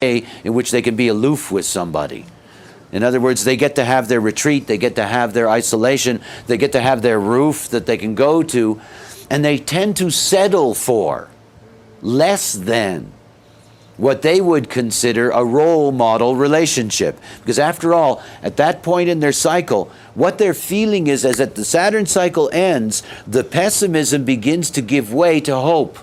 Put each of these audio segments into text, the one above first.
way in which they can be aloof with somebody. In other words, they get to have their retreat, they get to have their isolation, they get to have their roof that they can go to, and they tend to settle for less than what they would consider a role model relationship. Because after all, at that point in their cycle, what they're feeling is as the Saturn cycle ends, the pessimism begins to give way to hope.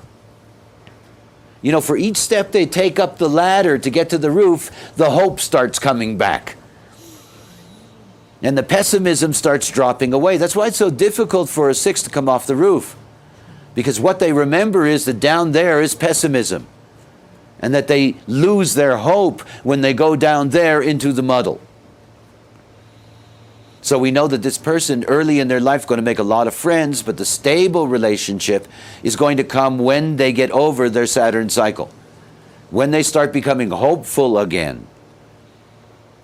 You know, for each step they take up the ladder to get to the roof, the hope starts coming back. And the pessimism starts dropping away. That's why it's so difficult for a 6 to come off the roof. Because what they remember is that down there is pessimism. And that they lose their hope when they go down there into the muddle. So we know that this person early in their life is going to make a lot of friends, but the stable relationship is going to come when they get over their Saturn cycle. When they start becoming hopeful again.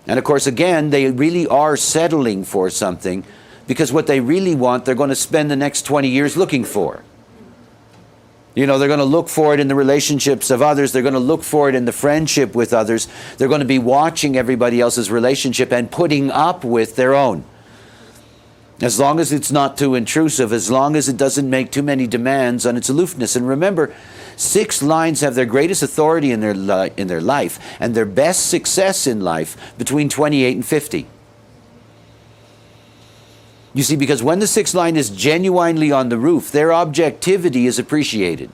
And of course, again, they really are settling for something because what they really want, they're going to spend the next 20 years looking for. You know, they're going to look for it in the relationships of others. They're going to look for it in the friendship with others. They're going to be watching everybody else's relationship and putting up with their own. As long as it's not too intrusive, as long as it doesn't make too many demands on its aloofness. And remember, 6 lines have their greatest authority in their life and their best success in life between 28 and 50. You see, because when the 6th line is genuinely on the roof, their objectivity is appreciated.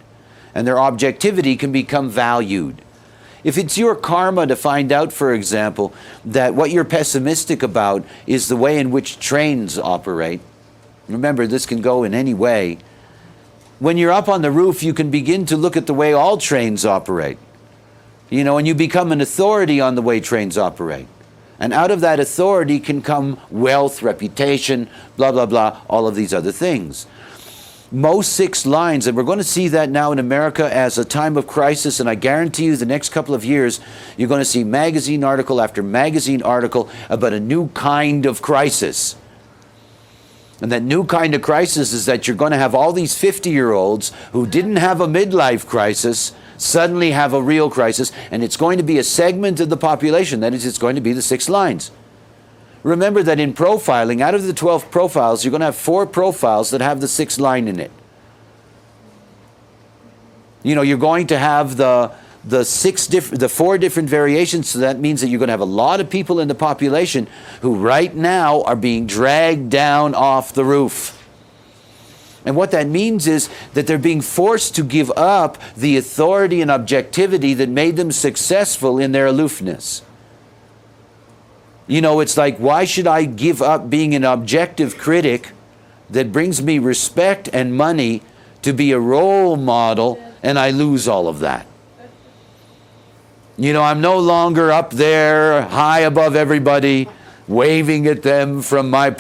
And their objectivity can become valued. If it's your karma to find out, for example, that what you're pessimistic about is the way in which trains operate, remember, this can go in any way. When you're up on the roof, you can begin to look at the way all trains operate. You know, and you become an authority on the way trains operate. And out of that authority can come wealth, reputation, blah, blah, blah, all of these other things. Most 6 lines, and we're going to see that now in America as a time of crisis, and I guarantee you the next couple of years, you're going to see magazine article after magazine article about a new kind of crisis. And that new kind of crisis is that you're going to have all these 50-year-olds who didn't have a midlife crisis suddenly have a real crisis, and it's going to be a segment of the population. That is, it's going to be the 6 lines. Remember that in profiling, out of the 12 profiles, you're going to have 4 profiles that have the 6th line in it. You know, you're going to have the 4 different variations, so that means that you're going to have a lot of people in the population who right now are being dragged down off the roof. And what that means is that they're being forced to give up the authority and objectivity that made them successful in their aloofness. You know, it's like, why should I give up being an objective critic that brings me respect and money to be a role model, and I lose all of that? You know, I'm no longer up there high above everybody, waving at them from my